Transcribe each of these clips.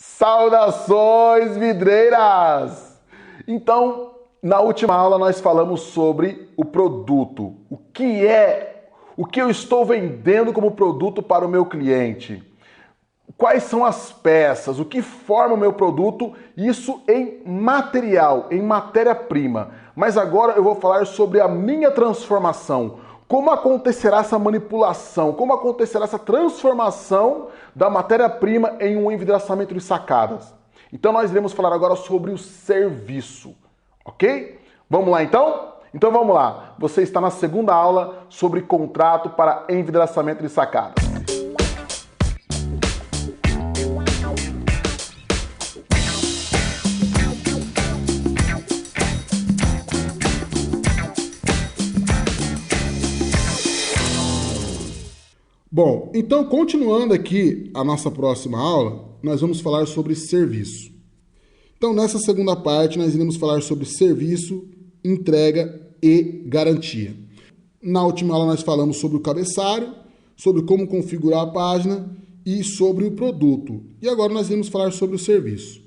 Saudações, vidreiras! Então, na última aula nós falamos sobre o produto. O que eu estou vendendo como produto para o meu cliente? Quais são as peças? O que forma o meu produto? Isso em material, em matéria-prima. Mas agora eu vou falar sobre a minha transformação. Como acontecerá essa manipulação? Como acontecerá essa transformação da matéria-prima em um envidraçamento de sacadas? Então nós iremos falar agora sobre o serviço, ok? Vamos lá então? Então vamos lá. Você está na segunda aula sobre contrato para envidraçamento de sacadas. Bom, então continuando aqui a nossa próxima aula, nós vamos falar sobre serviço. Então nessa segunda parte nós iremos falar sobre serviço, entrega e garantia. Na última aula nós falamos sobre o cabeçalho, sobre como configurar a página e sobre o produto. E agora nós iremos falar sobre o serviço.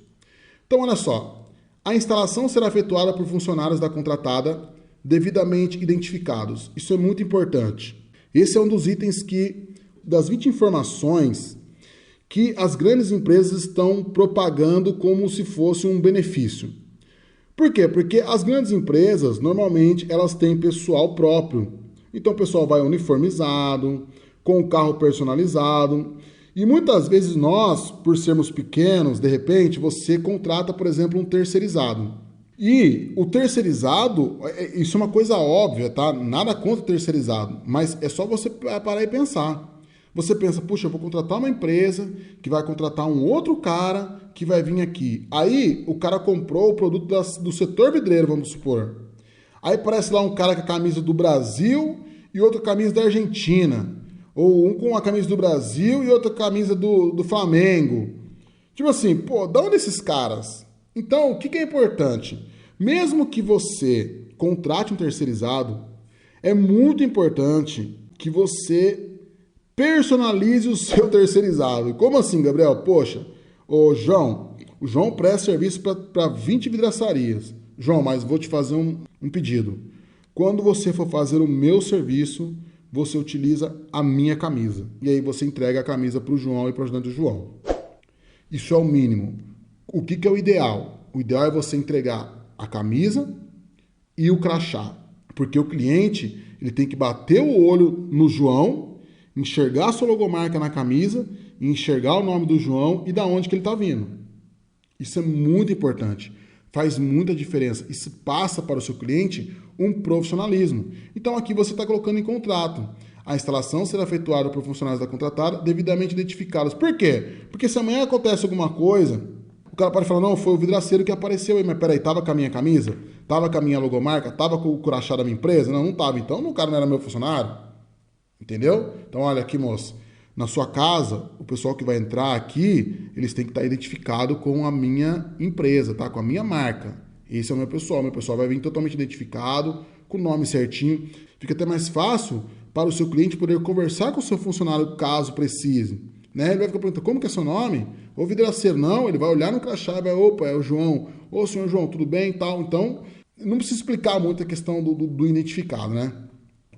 Então olha só, a instalação será efetuada por funcionários da contratada devidamente identificados. Isso é muito importante. Esse é um dos itens das 20 informações que as grandes empresas estão propagando como se fosse um benefício. Por quê? Porque as grandes empresas, normalmente, elas têm pessoal próprio. Então o pessoal vai uniformizado, com o carro personalizado. E muitas vezes nós, por sermos pequenos, de repente, você contrata, por exemplo, um terceirizado. E o terceirizado, isso é uma coisa óbvia, tá? Nada contra o terceirizado, mas é só você parar e pensar. Você pensa, puxa, eu vou contratar uma empresa que vai contratar um outro cara que vai vir aqui. Aí o cara comprou o produto do setor vidreiro, vamos supor. Aí parece lá um cara com a camisa do Brasil e outro com a camisa da Argentina. Ou um com a camisa do Brasil e outro com a camisa do Flamengo. Tipo assim, pô, de onde esses caras? Então, o que é importante? Mesmo que você contrate um terceirizado, é muito importante que você personalize o seu terceirizado. Como assim, Gabriel? Poxa, o João presta serviço para 20 vidraçarias. João, mas vou te fazer um pedido. Quando você for fazer o meu serviço, você utiliza a minha camisa. E aí você entrega a camisa para o João e para o ajudante do João. Isso é o mínimo. O que é o ideal? O ideal é você entregar a camisa e o crachá. Porque o cliente ele tem que bater o olho no João, enxergar a sua logomarca na camisa, enxergar o nome do João e da onde que ele está vindo. Isso é muito importante. Faz muita diferença. Isso passa para o seu cliente um profissionalismo. Então aqui você está colocando em contrato. A instalação será efetuada por funcionários da contratada devidamente identificados. Por quê? Porque se amanhã acontece alguma coisa, o cara pode falar, não, foi o vidraceiro que apareceu aí, mas peraí, tava com a minha camisa? Tava com a minha logomarca? Tava com o crachá da minha empresa? Não, não tava. Então o cara não era meu funcionário. Entendeu? Então olha aqui, moço. Na sua casa, o pessoal que vai entrar aqui, eles têm que estar identificado com a minha empresa, tá? Com a minha marca. Esse é o meu pessoal. Meu pessoal vai vir totalmente identificado, com o nome certinho. Fica até mais fácil para o seu cliente poder conversar com o seu funcionário caso precise. Né? Ele vai ficar perguntando, como que é seu nome? Ou vidraceiro? Não, ele vai olhar no crachá e vai, opa, é o João. Ô, senhor João, tudo bem e tal? Então, não precisa explicar muito a questão do identificado, né?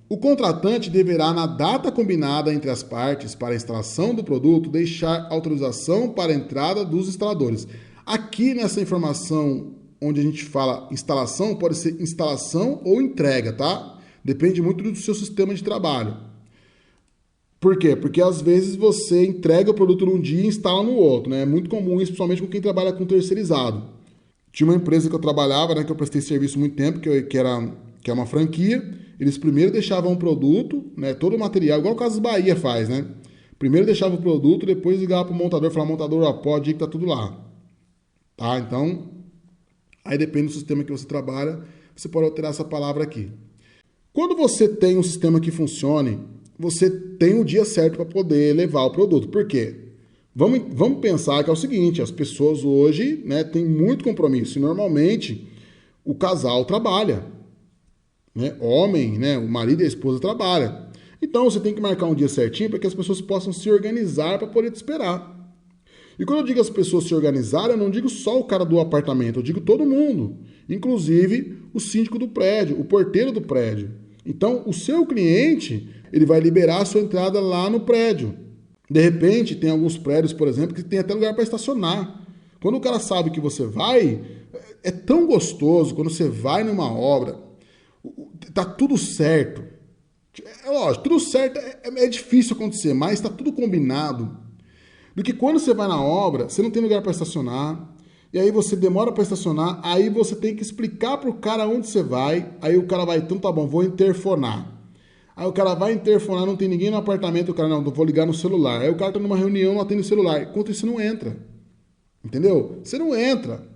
O contratante deverá, na data combinada entre as partes para a instalação do produto, deixar autorização para a entrada dos instaladores. Aqui nessa informação onde a gente fala instalação, pode ser instalação ou entrega, tá? Depende muito do seu sistema de trabalho. Por quê? Porque às vezes você entrega o produto num dia e instala no outro, né? É muito comum isso, principalmente com quem trabalha com terceirizado. Tinha uma empresa que eu trabalhava, né, que eu prestei serviço há muito tempo, que é uma franquia. Eles primeiro deixavam o produto, né, todo o material, igual o Casas Bahia faz, né? Primeiro deixava o produto, depois ligava para o montador, falava, montador, ó, pode ir que tá tudo lá. Tá? Então, aí depende do sistema que você trabalha, você pode alterar essa palavra aqui. Quando você tem um sistema que funcione, você tem o dia certo para poder levar o produto. Por quê? Vamos pensar que é o seguinte, as pessoas hoje, né, têm muito compromisso e normalmente o casal trabalha. Né? Homem, né? O marido e a esposa trabalham. Então você tem que marcar um dia certinho para que as pessoas possam se organizar para poder te esperar. E quando eu digo as pessoas se organizarem, eu não digo só o cara do apartamento, eu digo todo mundo, inclusive o síndico do prédio, o porteiro do prédio. Então, o seu cliente, ele vai liberar a sua entrada lá no prédio. De repente, tem alguns prédios, por exemplo, que tem até lugar para estacionar. Quando o cara sabe que você vai, é tão gostoso quando você vai numa obra, tá tudo certo. É lógico, tudo certo é difícil acontecer, mas tá tudo combinado. Do que quando você vai na obra, você não tem lugar para estacionar, e aí você demora para estacionar, aí você tem que explicar pro cara onde você vai, aí o cara vai, então tá bom, vou interfonar. Aí o cara vai interfonar, não tem ninguém no apartamento, o cara, não, vou ligar no celular. Aí o cara tá numa reunião, não atende o celular. Enquanto isso, não entra. Entendeu? Você não entra.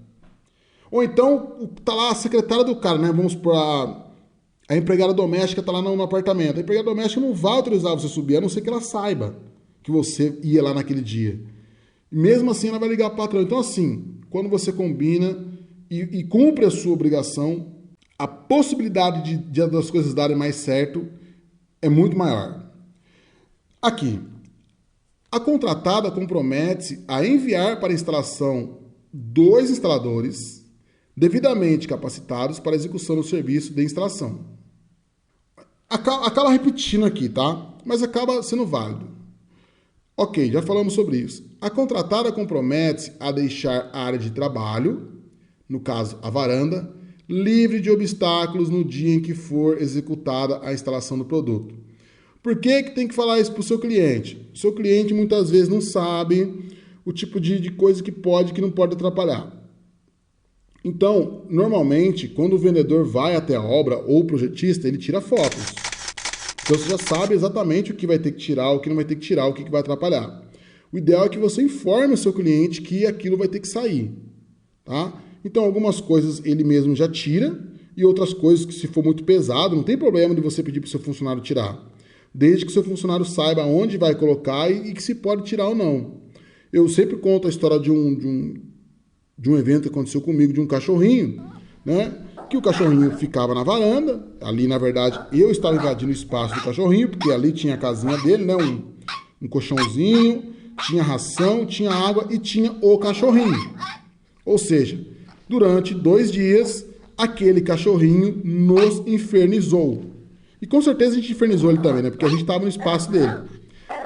Ou então, tá lá a secretária do cara, né? Vamos pra... A empregada doméstica tá lá no apartamento. A empregada doméstica não vai autorizar você subir, a não ser que ela saiba que você ia lá naquele dia. E mesmo assim, ela vai ligar pro patrão. Então, assim, quando você combina e cumpre a sua obrigação, a possibilidade das coisas darem mais certo é muito maior. Aqui, a contratada compromete-se a enviar para a instalação 2 instaladores devidamente capacitados para a execução do serviço de instalação. Acaba repetindo aqui, tá? Mas acaba sendo válido. Ok, já falamos sobre isso. A contratada compromete-se a deixar a área de trabalho, no caso a varanda, livre de obstáculos no dia em que for executada a instalação do produto. Por que tem que falar isso para o seu cliente? O seu cliente muitas vezes não sabe o tipo de coisa que pode e que não pode atrapalhar. Então, normalmente, quando o vendedor vai até a obra ou o projetista, ele tira fotos. Então você já sabe exatamente o que vai ter que tirar, o que não vai ter que tirar, o que vai atrapalhar. O ideal é que você informe o seu cliente que aquilo vai ter que sair. Tá? Então, algumas coisas ele mesmo já tira e outras coisas que, se for muito pesado, não tem problema de você pedir para o seu funcionário tirar. Desde que o seu funcionário saiba onde vai colocar e que se pode tirar ou não. Eu sempre conto a história de um evento que aconteceu comigo, de um cachorrinho, né? Que o cachorrinho ficava na varanda, ali na verdade eu estava invadindo o espaço do cachorrinho, porque ali tinha a casinha dele, né? Um colchãozinho, tinha ração, tinha água e tinha o cachorrinho. Ou seja, durante 2 dias, aquele cachorrinho nos infernizou. E com certeza a gente infernizou ele também, né? Porque a gente estava no espaço dele.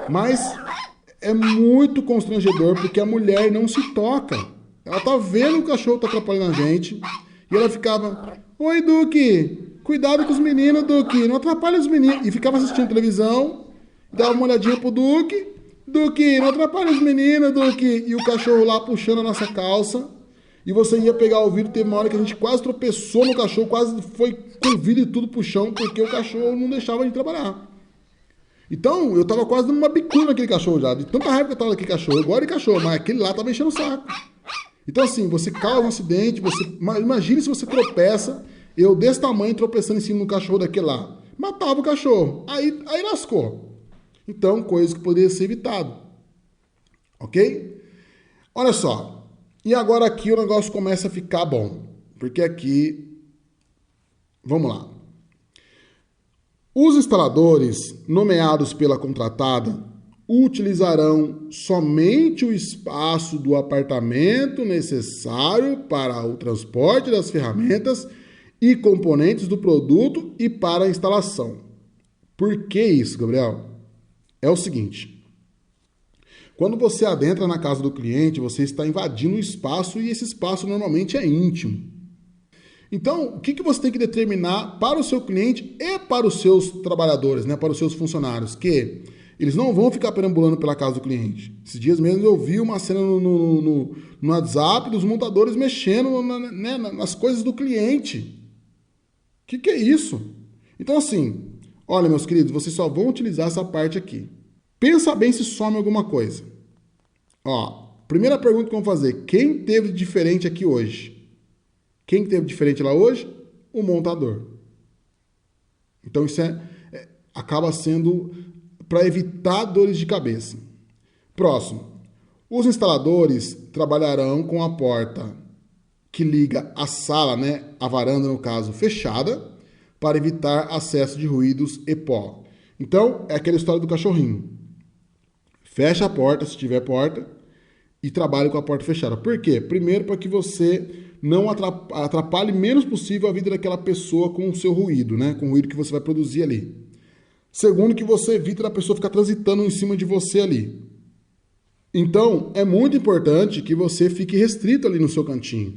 Mas é muito constrangedor porque a mulher não se toca. Ela tá vendo o cachorro tá atrapalhando a gente e ela ficava: oi, Duque, cuidado com os meninos, Duque, não atrapalha os meninos. E ficava assistindo televisão, dava uma olhadinha pro Duque, Duque, não atrapalha os meninos, Duque. E o cachorro lá puxando a nossa calça. E você ia pegar o vidro, teve uma hora que a gente quase tropeçou no cachorro, quase foi com o vidro e tudo pro chão, porque o cachorro não deixava a gente trabalhar. Então, eu tava quase dando uma bicuda naquele cachorro já, de tanta raiva que eu tava daquele cachorro. Eu gosto de cachorro, mas aquele lá tava enchendo o saco. Então, assim, você causa um acidente, imagine se você tropeça, eu desse tamanho tropeçando em cima do cachorro daquele lá. Matava o cachorro, aí lascou. Então, coisa que poderia ser evitado. Ok? Olha só. E agora aqui o negócio começa a ficar bom. Porque aqui, vamos lá. Os instaladores nomeados pela contratada utilizarão somente o espaço do apartamento necessário para o transporte das ferramentas e componentes do produto e para a instalação. Por que isso, Gabriel? É o seguinte. Quando você adentra na casa do cliente, você está invadindo o espaço e esse espaço normalmente é íntimo. Então, o que você tem que determinar para o seu cliente e para os seus trabalhadores, né, para os seus funcionários? Que eles não vão ficar perambulando pela casa do cliente. Esses dias mesmo eu vi uma cena no WhatsApp dos montadores mexendo nas coisas do cliente. O que é isso? Então, assim, olha, meus queridos, vocês só vão utilizar essa parte aqui. Pensa bem se some alguma coisa. Ó, primeira pergunta que vamos fazer. Quem teve de diferente aqui hoje? Quem teve diferente lá hoje? O montador. Então isso acaba sendo para evitar dores de cabeça. Próximo. Os instaladores trabalharão com a porta que liga a sala, né, a varanda no caso, fechada, para evitar acesso de ruídos e pó. Então, é aquela história do cachorrinho. Fecha a porta, se tiver porta, e trabalhe com a porta fechada. Por quê? Primeiro, para que você não atrapalhe menos possível a vida daquela pessoa com o seu ruído, né? Com o ruído que você vai produzir ali. Segundo, que você evita da pessoa ficar transitando em cima de você ali. Então, é muito importante que você fique restrito ali no seu cantinho.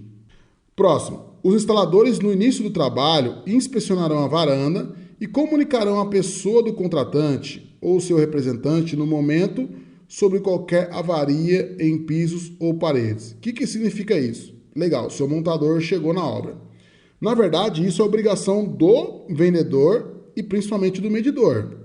Próximo. Os instaladores, no início do trabalho, inspecionarão a varanda e comunicarão à pessoa do contratante ou seu representante no momento sobre qualquer avaria em pisos ou paredes. O que significa isso? Legal, seu montador chegou na obra. Na verdade, isso é obrigação do vendedor e principalmente do medidor.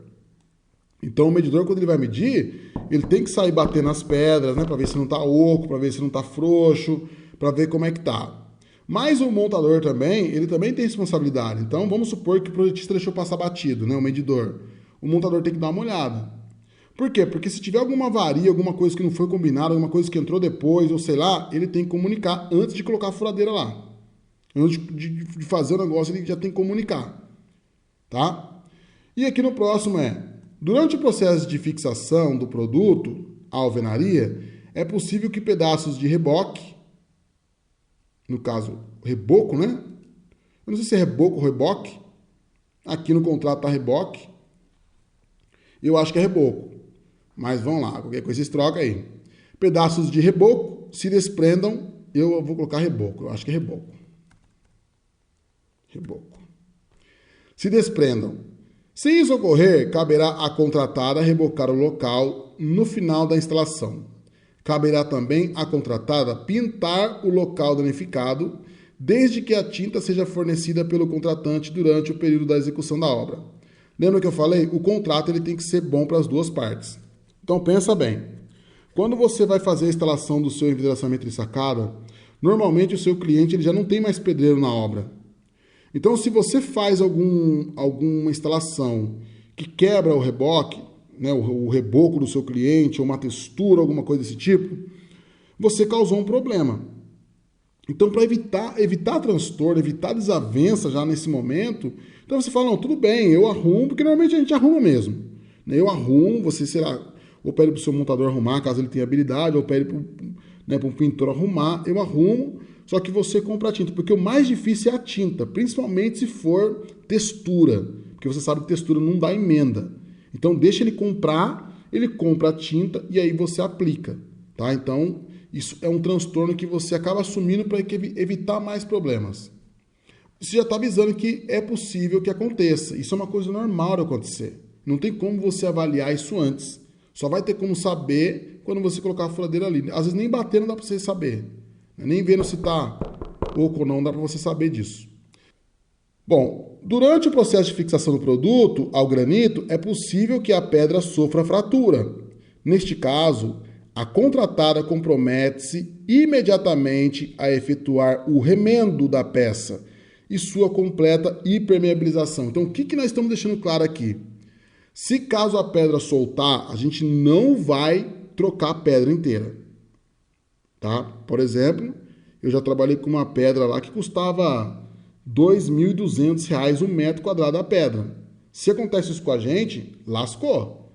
Então, o medidor, quando ele vai medir, ele tem que sair batendo as pedras, né, para ver se não está oco, para ver se não está frouxo, para ver como é que tá. Mas o montador também, ele também tem responsabilidade. Então, vamos supor que o projetista deixou passar batido, né, o medidor. O montador tem que dar uma olhada. Por quê? Porque se tiver alguma avaria, alguma coisa que não foi combinada, alguma coisa que entrou depois, ou sei lá, ele tem que comunicar antes de colocar a furadeira lá. Antes de fazer o negócio, ele já tem que comunicar. Tá? E aqui no próximo durante o processo de fixação do produto à alvenaria, é possível que pedaços de reboque, no caso, reboco, né? Eu não sei se é reboco ou reboque. Aqui no contrato está reboque. Eu acho que é reboco. Mas vamos lá, qualquer coisa vocês trocam aí. Pedaços de reboco se desprendam. Eu vou colocar reboco. Eu acho que é reboco. Reboco. Se desprendam. Se isso ocorrer, caberá à contratada rebocar o local no final da instalação. Caberá também à contratada pintar o local danificado, desde que a tinta seja fornecida pelo contratante durante o período da execução da obra. Lembra que eu falei? O contrato ele tem que ser bom para as duas partes. Então pensa bem. Quando você vai fazer a instalação do seu envidraçamento de sacada, normalmente o seu cliente ele já não tem mais pedreiro na obra. Então, se você faz alguma instalação que quebra o reboque, né, o reboco do seu cliente, ou uma textura, alguma coisa desse tipo, você causou um problema. Então, para evitar transtorno, evitar desavença já nesse momento, então você fala, não, tudo bem, eu arrumo, porque normalmente a gente arruma mesmo. Eu arrumo, você, sei lá, ou pede para o seu montador arrumar, caso ele tenha habilidade, ou pede para um pintor arrumar, eu arrumo, só que você compra a tinta, porque o mais difícil é a tinta, principalmente se for textura, porque você sabe que textura não dá emenda. Então, deixa ele compra a tinta e aí você aplica, tá? Então, isso é um transtorno que você acaba assumindo para evitar mais problemas. Você já está avisando que é possível que aconteça. Isso é uma coisa normal de acontecer. Não tem como você avaliar isso antes. Só vai ter como saber quando você colocar a furadeira ali. Às vezes nem bater não dá para você saber. Nem vendo se está oco ou não dá para você saber disso. Bom, durante o processo de fixação do produto ao granito, é possível que a pedra sofra fratura. Neste caso, a contratada compromete-se imediatamente a efetuar o remendo da peça e sua completa impermeabilização. Então, o que nós estamos deixando claro aqui? Se caso a pedra soltar, a gente não vai trocar a pedra inteira. Tá? Por exemplo, eu já trabalhei com uma pedra lá que custava R$ 2.200 um metro quadrado a pedra. Se acontece isso com a gente, lascou.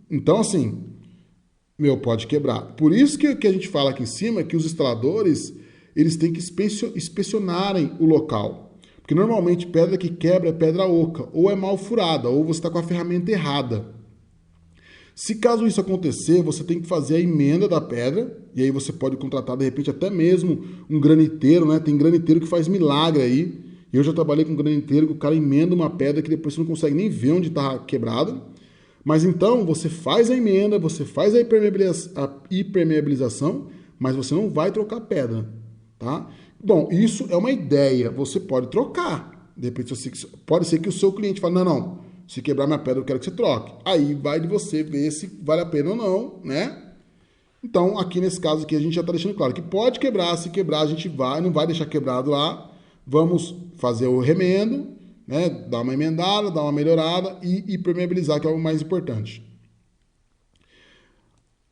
Então, assim, pode quebrar. Por isso que a gente fala aqui em cima que os instaladores, eles têm que inspecionarem o local. Porque normalmente pedra que quebra é pedra oca, ou é mal furada, ou você está com a ferramenta errada. Se caso isso acontecer, você tem que fazer a emenda da pedra, e aí você pode contratar, de repente, até mesmo um graniteiro, né? Tem graniteiro que faz milagre aí. Eu já trabalhei com graniteiro, que o cara emenda uma pedra que depois você não consegue nem ver onde está quebrado. Mas então, você faz a emenda, você faz a impermeabilização, mas você não vai trocar pedra, tá? Bom, isso é uma ideia, você pode trocar. De repente, pode ser que o seu cliente fale, não, se quebrar minha pedra, eu quero que você troque. Aí vai de você ver se vale a pena ou não, né? Então, aqui nesse caso aqui, a gente já está deixando claro que pode quebrar. Se quebrar, a gente não vai deixar quebrado lá. Vamos fazer o remendo, né? Dar uma emendada, dar uma melhorada e impermeabilizar, que é o mais importante.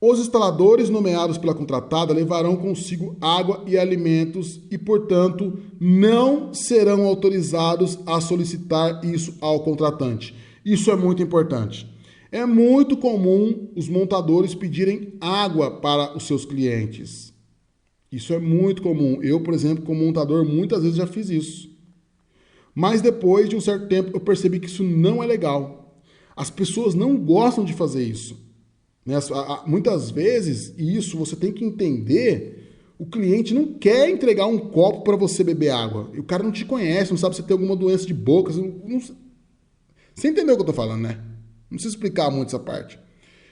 Os instaladores nomeados pela contratada levarão consigo água e alimentos e, portanto, não serão autorizados a solicitar isso ao contratante. Isso é muito importante. É muito comum os montadores pedirem água para os seus clientes. Isso é muito comum. Eu, por exemplo, como montador, muitas vezes já fiz isso. Mas depois de um certo tempo, eu percebi que isso não é legal. As pessoas não gostam de fazer isso. Muitas vezes, e isso você tem que entender, o cliente não quer entregar um copo para você beber água. E o cara não te conhece, não sabe se você tem alguma doença de boca. Você entendeu o que eu tô falando, né? Não precisa explicar muito essa parte.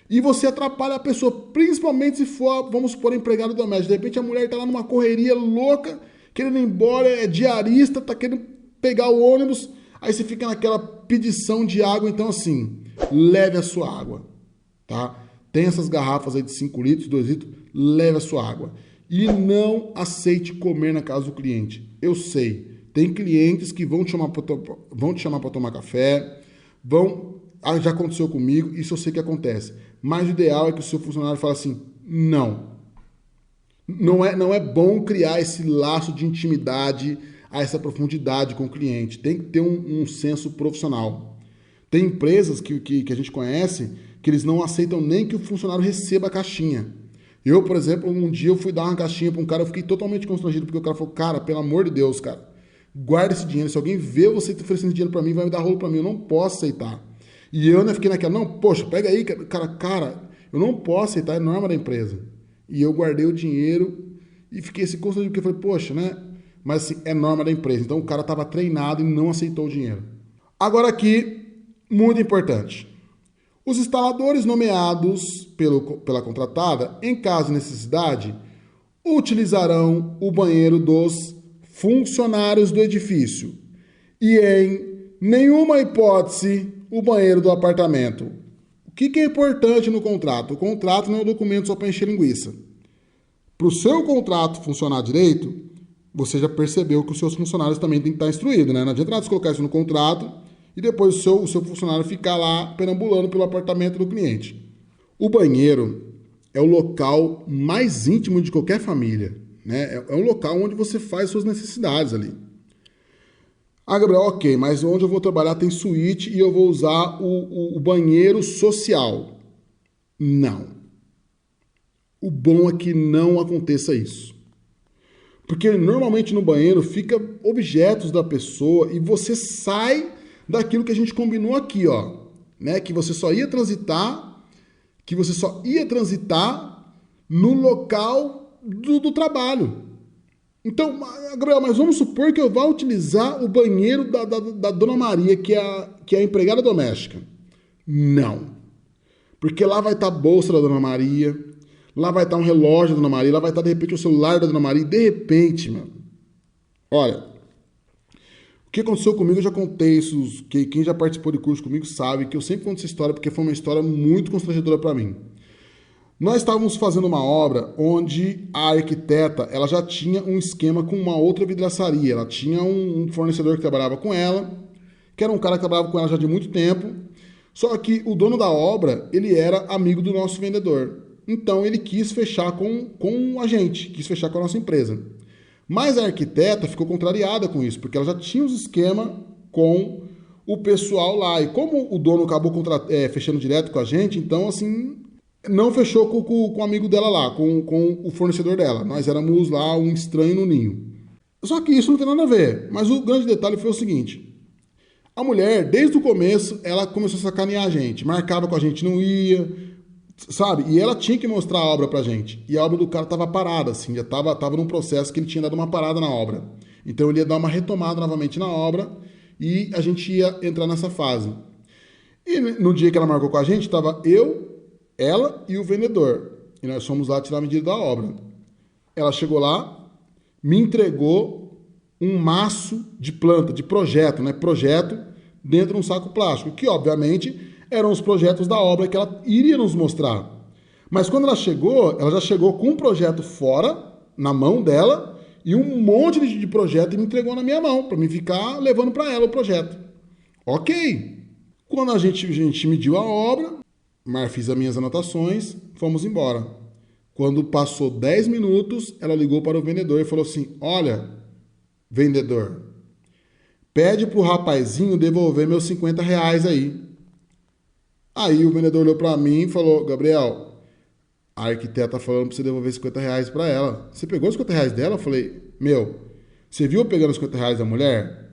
E você atrapalha a pessoa, principalmente se for, vamos supor, empregado doméstico. De repente a mulher tá lá numa correria louca, querendo ir embora, é diarista, tá querendo pegar o ônibus, aí você fica naquela pedição de água. Então assim, leve a sua água, tá? Tem essas garrafas aí de 5 litros, 2 litros, leve a sua água. E não aceite comer na casa do cliente. Eu sei, tem clientes que vão te chamar para tomar café, já aconteceu comigo, isso eu sei que acontece. Mas o ideal é que o seu funcionário fale assim, não. Não é bom criar esse laço de intimidade, essa profundidade com o cliente. Tem que ter um senso profissional. Tem empresas que a gente conhece que eles não aceitam nem que o funcionário receba a caixinha. Eu, por exemplo, um dia eu fui dar uma caixinha para um cara, eu fiquei totalmente constrangido, porque o cara falou, cara, pelo amor de Deus, cara, guarda esse dinheiro. Se alguém vê você oferecendo dinheiro para mim, vai me dar rolo para mim, eu não posso aceitar. E eu fiquei naquela, não, poxa, pega aí, cara, eu não posso aceitar, é norma da empresa. E eu guardei o dinheiro e fiquei assim constrangido, porque eu falei, poxa, né? Mas assim, é norma da empresa. Então o cara estava treinado e não aceitou o dinheiro. Agora aqui, muito importante. Os instaladores nomeados pela contratada, em caso de necessidade, utilizarão o banheiro dos funcionários do edifício e, em nenhuma hipótese, o banheiro do apartamento. O que é importante no contrato? O contrato não é um documento só para encher linguiça. Para o seu contrato funcionar direito, você já percebeu que os seus funcionários também têm que estar instruídos, né? Não adianta nada você colocar isso no contrato e depois o seu funcionário ficar lá perambulando pelo apartamento do cliente. O banheiro é o local mais íntimo de qualquer família, né? É um local onde você faz suas necessidades ali. Ah, Gabriel, ok, mas onde eu vou trabalhar tem suíte e eu vou usar o banheiro social. Não. O bom é que não aconteça isso. Porque normalmente no banheiro fica objetos da pessoa e você sai daquilo que a gente combinou aqui, ó, né? Que você só ia transitar no local do trabalho. Então, Gabriel, mas vamos supor que eu vá utilizar o banheiro da Dona Maria, que é a empregada doméstica. Não. Porque lá vai estar a bolsa da Dona Maria, lá vai estar um relógio da Dona Maria, lá vai estar, de repente, o celular da Dona Maria. E, de repente, mano, olha, o que aconteceu comigo, eu já contei isso, quem já participou de curso comigo sabe que eu sempre conto essa história porque foi uma história muito constrangedora para mim. Nós estávamos fazendo uma obra onde a arquiteta ela já tinha um esquema com uma outra vidraçaria. Ela tinha um fornecedor que trabalhava com ela, que era um cara que trabalhava com ela já de muito tempo. Só que o dono da obra, ele era amigo do nosso vendedor. Então ele quis fechar com a gente, quis fechar com a nossa empresa. Mas a arquiteta ficou contrariada com isso, porque ela já tinha os esquemas com o pessoal lá. E como o dono acabou fechando direto com a gente, então assim, não fechou com o amigo dela lá, com o fornecedor dela. Nós éramos lá um estranho no ninho. Só que isso não tem nada a ver. Mas o grande detalhe foi o seguinte. A mulher, desde o começo, ela começou a sacanear a gente. Marcava com a gente, não ia, sabe? E ela tinha que mostrar a obra pra gente. E a obra do cara tava parada, assim. Já tava num processo que ele tinha dado uma parada na obra. Então ele ia dar uma retomada novamente na obra e a gente ia entrar nessa fase. E no dia que ela marcou com a gente, tava eu, ela e o vendedor. E nós fomos lá tirar a medida da obra. Ela chegou lá, me entregou um maço de planta, de projeto, né? Projeto dentro de um saco plástico, que obviamente eram os projetos da obra que ela iria nos mostrar. Mas quando ela já chegou com um projeto fora, na mão dela, e um monte de projeto e me entregou na minha mão, para mim ficar levando para ela o projeto. Ok. Quando a gente mediu a obra, fiz as minhas anotações, fomos embora. Quando passou 10 minutos, ela ligou para o vendedor e falou assim, olha, vendedor, pede pro rapazinho devolver meus R$50 aí. Aí o vendedor olhou para mim e falou, Gabriel, a arquiteta tá falando pra você devolver R$ 50 para ela. Você pegou os R$ 50 dela? Eu falei, meu, você viu eu pegando os R$ 50 da mulher?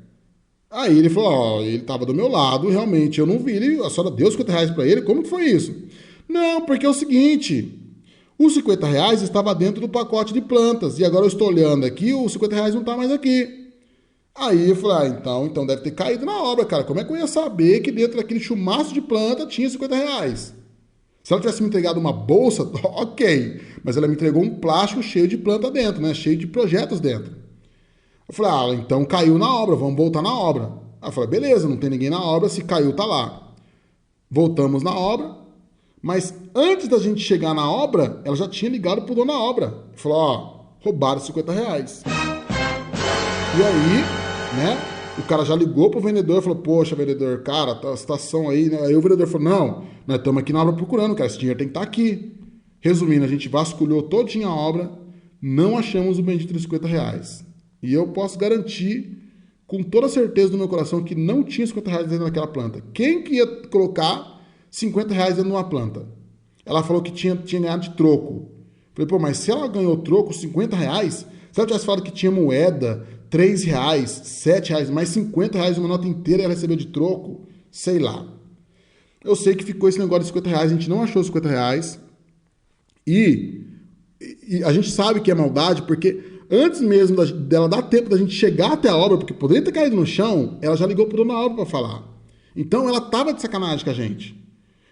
Aí ele falou, ó, ele tava do meu lado, realmente, eu não vi, a senhora deu os R$ 50 para ele? Como que foi isso? Não, porque é o seguinte, os R$ 50 estava dentro do pacote de plantas, e agora eu estou olhando aqui, os R$ 50 não tá mais aqui. Aí eu falei, então deve ter caído na obra, cara. Como é que eu ia saber que dentro daquele chumaço de planta tinha R$ 50? Se ela tivesse me entregado uma bolsa, ok. Mas ela me entregou um plástico cheio de planta dentro, né? Cheio de projetos dentro. Eu falei, então caiu na obra, vamos voltar na obra. Aí eu falei, beleza, não tem ninguém na obra, se caiu, tá lá. Voltamos na obra, mas antes da gente chegar na obra, ela já tinha ligado pro dono da obra. Falou, roubaram R$ 50. E aí, né? O cara já ligou pro vendedor e falou, poxa, vendedor, cara, tá a situação aí, né? Aí o vendedor falou, não, nós estamos aqui na obra procurando, cara, esse dinheiro tem que estar aqui. Resumindo, a gente vasculhou todinha a obra, não achamos o bendito dos R$ 50. E eu posso garantir, com toda certeza do meu coração, que não tinha R$ 50 dentro daquela planta. Quem que ia colocar R$ 50 dentro de uma planta? Ela falou que tinha ganhado de troco. Falei, pô, mas se ela ganhou troco, R$ 50, se ela tivesse falado que tinha moeda, R$ 3, R$ 7, mais R$ 50, uma nota inteira ela recebeu de troco, sei lá. Eu sei que ficou esse negócio de R$ 50, a gente não achou os R$ 50. E a gente sabe que é maldade, porque antes mesmo dela dar tempo da gente chegar até a obra, porque poderia ter caído no chão, ela já ligou pro dono da obra para falar. Então ela tava de sacanagem com a gente.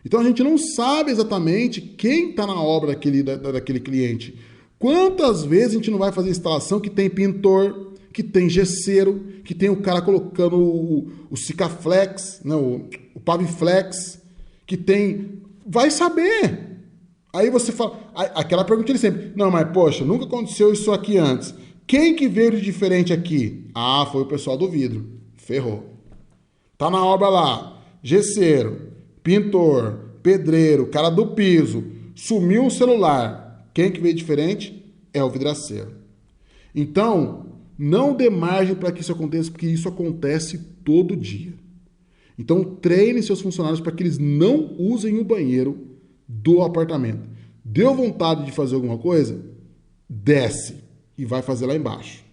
Então a gente não sabe exatamente quem está na obra daquele cliente. Quantas vezes a gente não vai fazer instalação que tem pintor, que tem gesseiro, que tem o cara colocando o Sikaflex, né, o Paviflex, que tem... Vai saber! Aí você fala... Aquela pergunta ele sempre... Não, mas poxa, nunca aconteceu isso aqui antes. Quem que veio de diferente aqui? Ah, foi o pessoal do vidro. Ferrou. Tá na obra lá. Gesseiro, pintor, pedreiro, cara do piso. Sumiu o celular. Quem que veio diferente? É o vidraceiro. Então, não dê margem para que isso aconteça, porque isso acontece todo dia. Então, treine seus funcionários para que eles não usem o banheiro do apartamento. Deu vontade de fazer alguma coisa? Desce e vai fazer lá embaixo.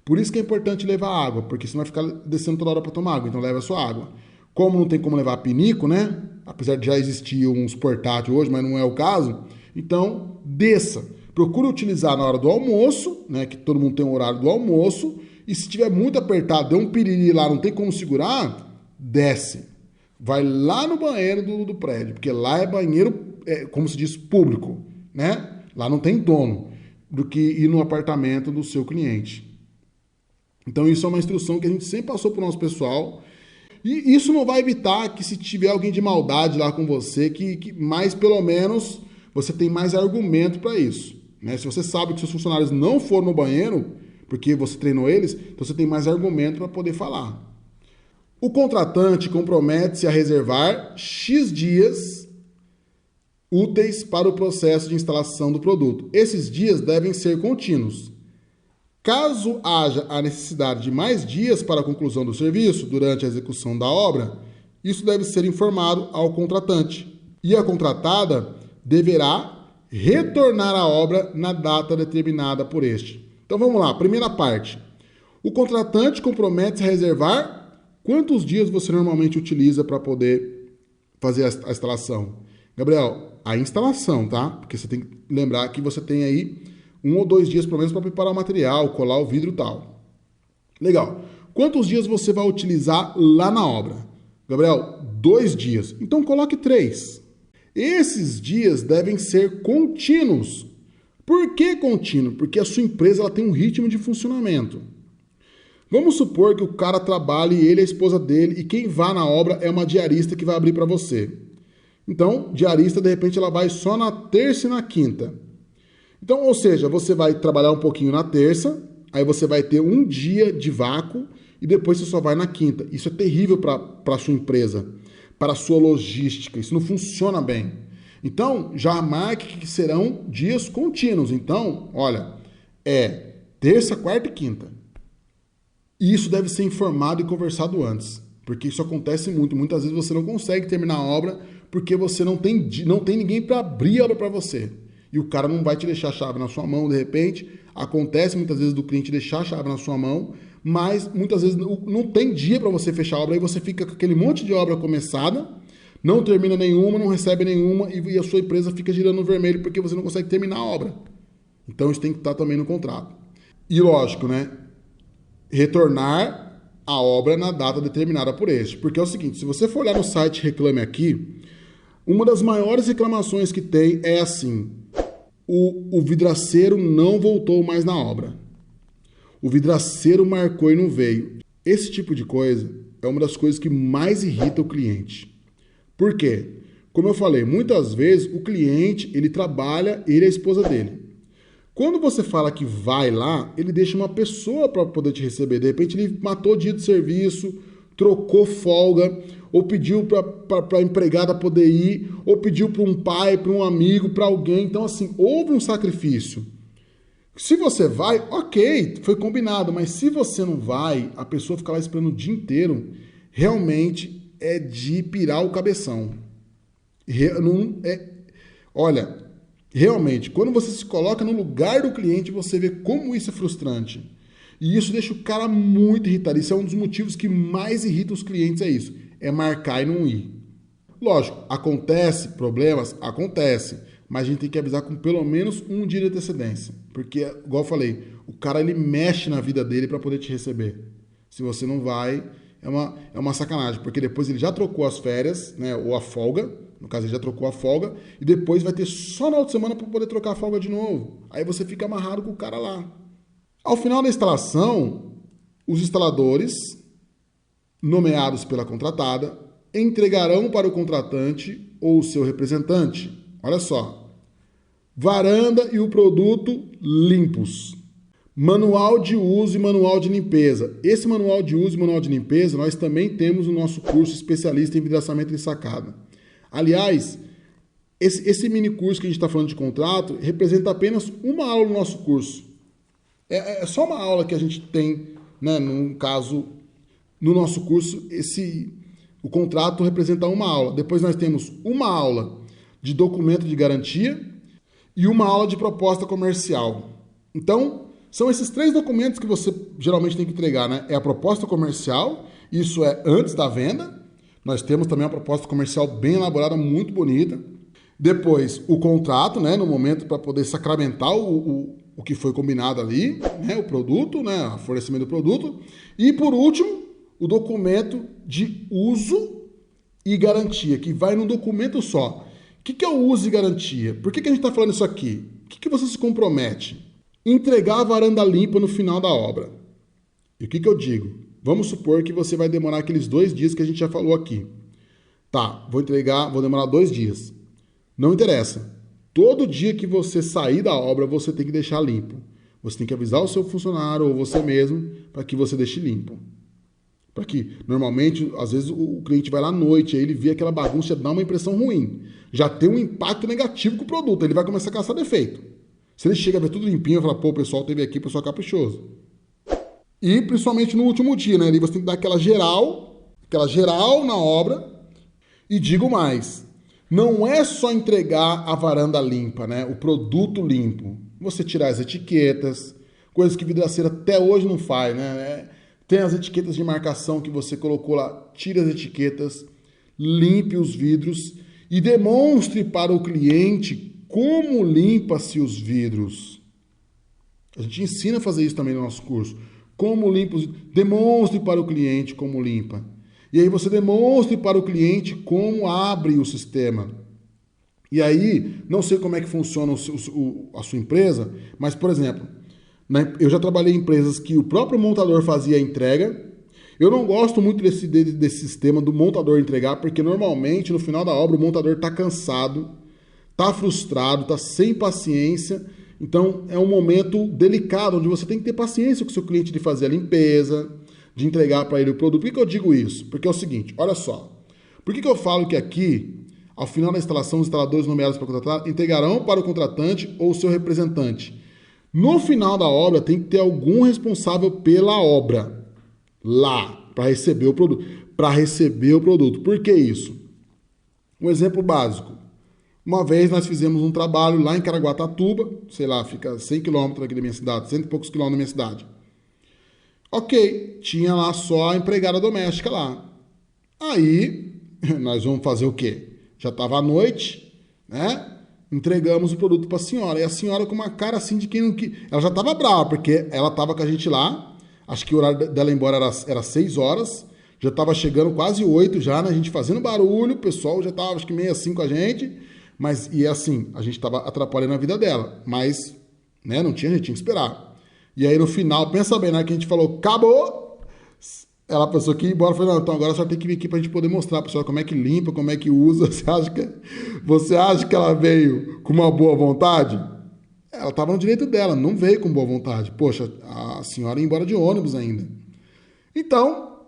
Por isso que é importante levar água, porque senão vai ficar descendo toda hora para tomar água, então leva a sua água. Como não tem como levar pinico, né? Apesar de já existir uns portáteis hoje, mas não é o caso, então desça. Procure utilizar na hora do almoço, né? Que todo mundo tem um horário do almoço, e se tiver muito apertado, deu um piriri lá, não tem como segurar, desce. Vai lá no banheiro do prédio, porque lá é banheiro, como se diz, público, né? Lá não tem dono, do que ir no apartamento do seu cliente. Então isso é uma instrução que a gente sempre passou para o nosso pessoal, e isso não vai evitar que se tiver alguém de maldade lá com você, mais pelo menos você tem mais argumento para isso, né? Se você sabe que seus funcionários não foram no banheiro, porque você treinou eles, então você tem mais argumento para poder falar. O contratante compromete-se a reservar X dias úteis para o processo de instalação do produto. Esses dias devem ser contínuos. Caso haja a necessidade de mais dias para a conclusão do serviço durante a execução da obra, isso deve ser informado ao contratante. E a contratada deverá retornar à obra na data determinada por este. Então vamos lá, primeira parte. O contratante compromete-se a reservar quantos dias você normalmente utiliza para poder fazer a instalação? Gabriel, a instalação, tá? Porque você tem que lembrar que você tem aí 1 ou 2 dias, pelo menos, para preparar o material, colar o vidro e tal. Legal. Quantos dias você vai utilizar lá na obra? Gabriel, 2 dias. Então, coloque 3. Esses dias devem ser contínuos. Por que contínuo? Porque a sua empresa ela tem um ritmo de funcionamento. Vamos supor que o cara trabalhe, ele, a esposa dele, e quem vá na obra é uma diarista que vai abrir para você. Então, diarista, de repente, ela vai só na terça e na quinta. Então, ou seja, você vai trabalhar um pouquinho na terça, aí você vai ter um dia de vácuo e depois você só vai na quinta. Isso é terrível para a sua empresa, para a sua logística. Isso não funciona bem. Então, já marque que serão dias contínuos. Então, olha, é terça, quarta e quinta. E isso deve ser informado e conversado antes, porque isso acontece muito. Muitas vezes você não consegue terminar a obra porque você não tem ninguém para abrir a obra para você. E o cara não vai te deixar a chave na sua mão, de repente. Acontece muitas vezes do cliente deixar a chave na sua mão, mas muitas vezes não tem dia para você fechar a obra, aí você fica com aquele monte de obra começada, não termina nenhuma, não recebe nenhuma, e a sua empresa fica girando no vermelho porque você não consegue terminar a obra. Então isso tem que estar também no contrato. E lógico, né? Retornar a obra na data determinada por este. Porque é o seguinte, se você for olhar no site Reclame Aqui, uma das maiores reclamações que tem é assim: o vidraceiro não voltou mais na obra. O vidraceiro marcou e não veio. Esse tipo de coisa é uma das coisas que mais irrita o cliente. Por quê? Como eu falei, muitas vezes o cliente, ele trabalha, ele e a esposa dele. Quando você fala que vai lá, ele deixa uma pessoa para poder te receber. De repente ele matou o dia de serviço, trocou folga, ou pediu para a empregada poder ir, ou pediu para um pai, para um amigo, para alguém. Então, assim, houve um sacrifício. Se você vai, ok, foi combinado, mas se você não vai, a pessoa fica lá esperando o dia inteiro, realmente é de pirar o cabeção. Olha, realmente, quando você se coloca no lugar do cliente, você vê como isso é frustrante. E isso deixa o cara muito irritado. Isso é um dos motivos que mais irrita os clientes, é isso. É marcar e não ir. Lógico, acontece problemas? Acontece. Mas a gente tem que avisar com pelo menos um dia de antecedência. Porque, igual eu falei, o cara ele mexe na vida dele para poder te receber. Se você não vai, é uma sacanagem. Porque depois ele já trocou as férias, né, ou a folga. No caso, ele já trocou a folga. E depois vai ter só na outra semana para poder trocar a folga de novo. Aí você fica amarrado com o cara lá. Ao final da instalação, os instaladores, nomeados pela contratada, entregarão para o contratante ou seu representante. Olha só. Varanda e o produto limpos. Manual de uso e manual de limpeza. Esse manual de uso e manual de limpeza nós também temos no nosso curso especialista em vidraçamento de sacada. Aliás, esse mini curso que a gente está falando de contrato representa apenas uma aula no nosso curso. É só uma aula que a gente tem, né? No caso, no nosso curso, o contrato representa uma aula. Depois nós temos uma aula de documento de garantia e uma aula de proposta comercial. Então, são esses 3 documentos que você geralmente tem que entregar, né? É a proposta comercial, isso é antes da venda. Nós temos também uma proposta comercial bem elaborada, muito bonita. Depois, o contrato, né? No momento para poder sacramentar o que foi combinado ali, né? O produto, né? O fornecimento do produto. E, por último, o documento de uso e garantia, que vai num documento só. O que é o uso e garantia? Por que a gente está falando isso aqui? O que você se compromete? Entregar a varanda limpa no final da obra. E o que eu digo? Vamos supor que você vai demorar aqueles 2 dias que a gente já falou aqui. Tá, vou demorar 2 dias. Não interessa. Todo dia que você sair da obra, você tem que deixar limpo. Você tem que avisar o seu funcionário ou você mesmo para que você deixe limpo. Para que, normalmente, às vezes o cliente vai lá à noite, aí ele vê aquela bagunça, dá uma impressão ruim. Já tem um impacto negativo com o produto, ele vai começar a caçar defeito. Se ele chega a ver tudo limpinho, vai falar, pô, o pessoal teve aqui, o pessoal é caprichoso. E principalmente no último dia, né? Ali você tem que dar aquela geral na obra. E digo mais, não é só entregar a varanda limpa, né? O produto limpo. Você tirar as etiquetas, coisas que vidraceiro até hoje não faz, né? Tem as etiquetas de marcação que você colocou lá, tire as etiquetas, limpe os vidros e demonstre para o cliente como limpa-se os vidros. A gente ensina a fazer isso também no nosso curso. Como limpa os vidros. Demonstre para o cliente como limpa. E aí você demonstre para o cliente como abre o sistema. E aí, não sei como é que funciona a sua empresa, mas, por exemplo, né, eu já trabalhei em empresas que o próprio montador fazia a entrega. Eu não gosto muito desse sistema do montador entregar, porque normalmente no final da obra o montador está cansado, está frustrado, está sem paciência. Então é um momento delicado, onde você tem que ter paciência com o seu cliente de fazer a limpeza, de entregar para ele o produto. Por que eu digo isso? Porque é o seguinte, olha só. Por que eu falo que aqui, ao final da instalação, os instaladores nomeados para contratar entregarão para o contratante ou seu representante? No final da obra, tem que ter algum responsável pela obra lá, para receber o produto. Por que isso? Um exemplo básico. Uma vez nós fizemos um trabalho lá em Caraguatatuba, sei lá, fica 100 quilômetros aqui da minha cidade, 100 e poucos quilômetros da minha cidade. Ok, tinha lá só a empregada doméstica lá. Aí, nós vamos fazer o quê? Já estava à noite, né? Entregamos o produto para a senhora. E a senhora com uma cara assim de quem não... Ela já estava brava, porque ela estava com a gente lá. Acho que o horário dela ir embora era 6 horas. Já estava chegando quase 8 já, né? A gente fazendo barulho. O pessoal já estava, acho que meio assim com a gente. Mas, e assim, a gente estava atrapalhando a vida dela. Mas, né? Não tinha, a gente tinha que esperar. E aí no final, pensa bem, né? Que a gente falou, acabou... Ela pensou que ia embora, falou, não, então agora só tem que vir aqui pra gente poder mostrar pra pessoa como é que limpa, como é que usa. Você acha que ela veio com uma boa vontade? Ela estava no direito dela, não veio com boa vontade. Poxa, a senhora ia embora de ônibus ainda. Então,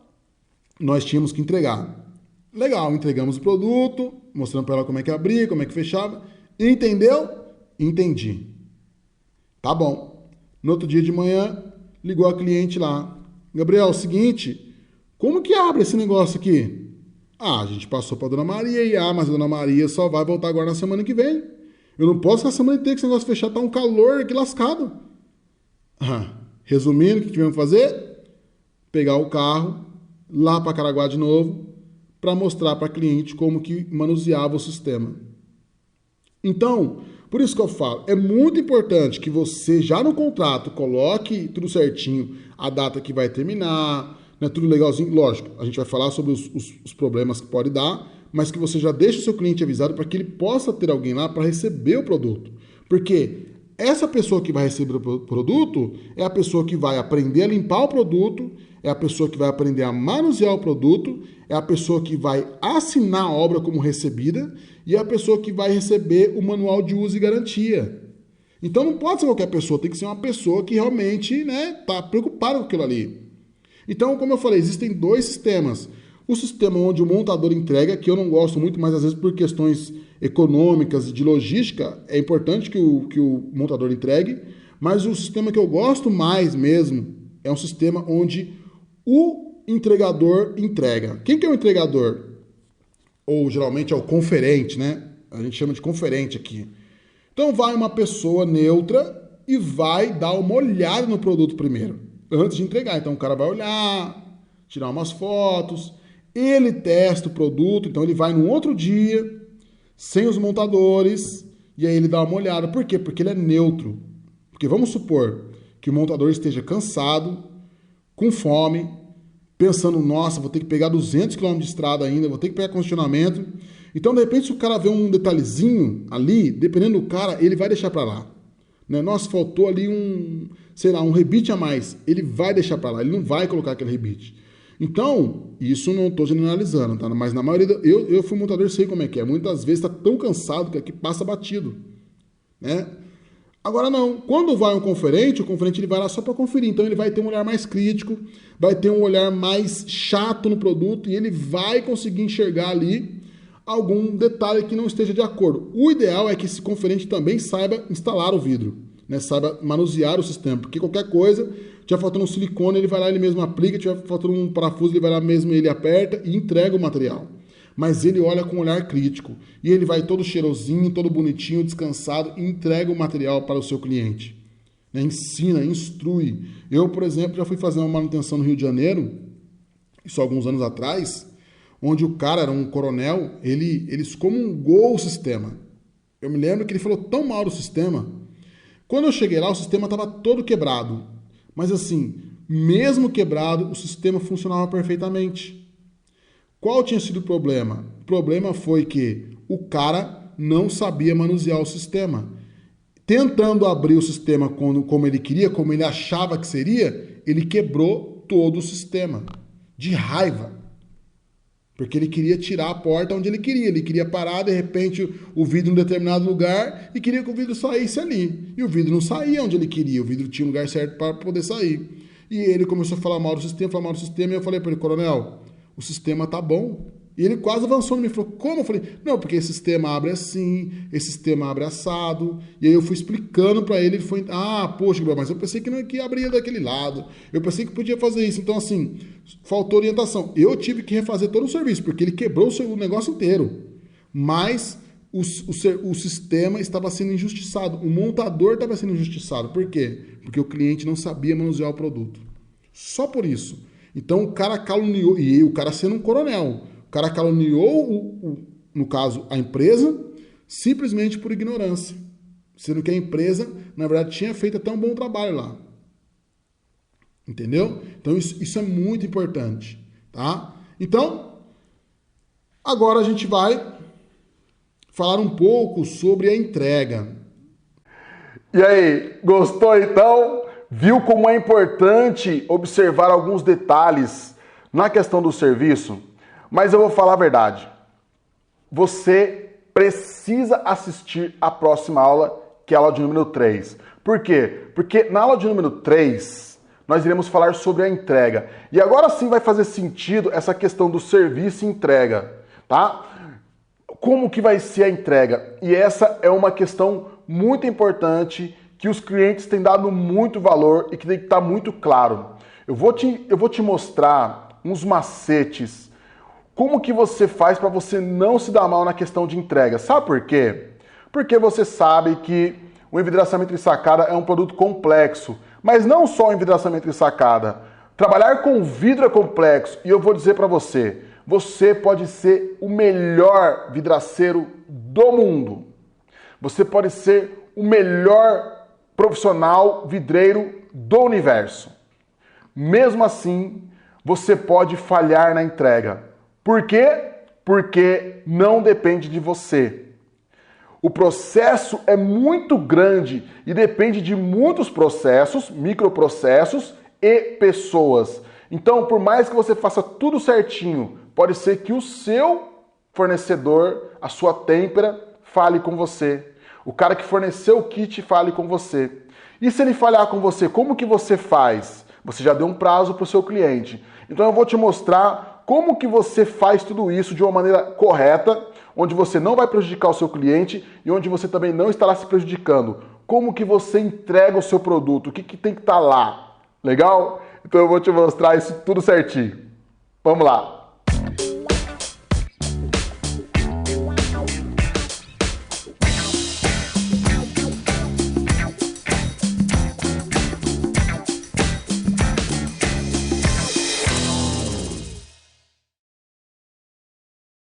nós tínhamos que entregar. Legal, entregamos o produto, mostrando para ela como é que abria, como é que fechava. Entendeu? Entendi. Tá bom. No outro dia de manhã, ligou a cliente lá. Gabriel, é o seguinte, como que abre esse negócio aqui? Ah, a gente passou para Dona Maria mas a Dona Maria só vai voltar agora na semana que vem. Eu não posso ficar a semana inteira que esse negócio fechar, tá um calor aqui lascado. Resumindo, o que tivemos que fazer? Pegar o carro lá para Caraguá de novo para mostrar para a cliente como que manuseava o sistema. Então, por isso que eu falo, é muito importante que você já no contrato coloque tudo certinho, a data que vai terminar, né, tudo legalzinho. Lógico, a gente vai falar sobre os problemas que pode dar, mas que você já deixe o seu cliente avisado para que ele possa ter alguém lá para receber o produto. Porque essa pessoa que vai receber o produto é a pessoa que vai aprender a limpar o produto, é a pessoa que vai aprender a manusear o produto, é a pessoa que vai assinar a obra como recebida e é a pessoa que vai receber o manual de uso e garantia. Então não pode ser qualquer pessoa, tem que ser uma pessoa que realmente está preocupada com aquilo ali. Então, como eu falei, existem 2 sistemas. O sistema onde o montador entrega, que eu não gosto muito, mas às vezes por questões econômicas e de logística, é importante que o montador entregue, mas o sistema que eu gosto mais mesmo é um sistema onde o entregador entrega. Quem que é o entregador? Ou geralmente é o conferente, né? A gente chama de conferente aqui. Então vai uma pessoa neutra e vai dar uma olhada no produto primeiro, antes de entregar. Então o cara vai olhar, tirar umas fotos, ele testa o produto, então ele vai no outro dia, sem os montadores, e aí ele dá uma olhada. Por quê? Porque ele é neutro. Porque vamos supor que o montador esteja cansado, com fome, pensando, nossa, vou ter que pegar 200 km de estrada ainda, vou ter que pegar condicionamento. Então, de repente, se o cara vê um detalhezinho ali, dependendo do cara, ele vai deixar para lá. Né? Nossa, faltou ali um rebite a mais. Ele vai deixar para lá, ele não vai colocar aquele rebite. Então, isso não estou generalizando, tá? Mas na maioria, eu fui montador, sei como é que é. Muitas vezes está tão cansado que aqui passa batido, né? Agora não, quando vai um conferente, o conferente ele vai lá só para conferir, então ele vai ter um olhar mais crítico, vai ter um olhar mais chato no produto e ele vai conseguir enxergar ali algum detalhe que não esteja de acordo. O ideal é que esse conferente também saiba instalar o vidro, né? Saiba manusear o sistema, porque qualquer coisa, tiver faltando um silicone, ele vai lá, ele mesmo aplica, tiver faltando um parafuso, ele vai lá mesmo, ele aperta e entrega o material. Mas ele olha com um olhar crítico e ele vai todo cheirosinho, todo bonitinho, descansado e entrega o material para o seu cliente. Né? Ensina, instrui. Eu, por exemplo, já fui fazer uma manutenção no Rio de Janeiro, isso há alguns anos atrás, onde o cara era um coronel, ele excomungou o sistema. Eu me lembro que ele falou tão mal do sistema. Quando eu cheguei lá, o sistema estava todo quebrado. Mas assim, mesmo quebrado, o sistema funcionava perfeitamente. Qual tinha sido o problema? O problema foi que o cara não sabia manusear o sistema. Tentando abrir o sistema como ele queria, como ele achava que seria, ele quebrou todo o sistema. De raiva. Porque ele queria tirar a porta onde ele queria. Ele queria parar, de repente, o vidro em um determinado lugar e queria que o vidro saísse ali. E o vidro não saía onde ele queria. O vidro tinha um lugar certo para poder sair. E ele começou a falar mal do sistema, e eu falei para ele, coronel, o sistema tá bom. E ele quase avançou em mim e falou, como? Eu falei, não, porque esse sistema abre assim, esse sistema abre assado. E aí eu fui explicando para ele, ele foi, poxa, mas eu pensei que abria daquele lado. Eu pensei que podia fazer isso. Então, assim, faltou orientação. Eu tive que refazer todo o serviço, porque ele quebrou o negócio inteiro. mas o sistema estava sendo injustiçado, o montador estava sendo injustiçado. Por quê? Porque o cliente não sabia manusear o produto. Só por isso. Então o cara caluniou, e o cara sendo um coronel, o cara caluniou, no caso, a empresa, simplesmente por ignorância. Sendo que a empresa, na verdade, tinha feito até um bom trabalho lá. Entendeu? Então isso é muito importante. Tá? Então, agora a gente vai falar um pouco sobre a entrega. E aí, gostou então? Viu como é importante observar alguns detalhes na questão do serviço? Mas eu vou falar a verdade. Você precisa assistir a próxima aula, que é a aula de número 3. Por quê? Porque na aula de número 3, nós iremos falar sobre a entrega. E agora sim vai fazer sentido essa questão do serviço e entrega, tá? Como que vai ser a entrega? E essa é uma questão muito importante que os clientes têm dado muito valor e que tem que estar muito claro. Eu vou te mostrar uns macetes. Como que você faz para você não se dar mal na questão de entrega? Sabe por quê? Porque você sabe que o envidraçamento em sacada é um produto complexo. Mas não só o envidraçamento em sacada. Trabalhar com vidro é complexo. E eu vou dizer para você, você pode ser o melhor vidraceiro do mundo. Você pode ser o melhor profissional vidreiro do universo. Mesmo assim, você pode falhar na entrega. Por quê? Porque não depende de você. O processo é muito grande e depende de muitos processos, microprocessos e pessoas. Então, por mais que você faça tudo certinho, pode ser que o seu fornecedor, a sua têmpera, fale com você. O cara que forneceu o kit fale com você. E se ele falhar com você, como que você faz? Você já deu um prazo para o seu cliente. Então eu vou te mostrar como que você faz tudo isso de uma maneira correta, onde você não vai prejudicar o seu cliente e onde você também não estará se prejudicando. Como que você entrega o seu produto? O que tem que estar lá? Legal? Então eu vou te mostrar isso tudo certinho. Vamos lá!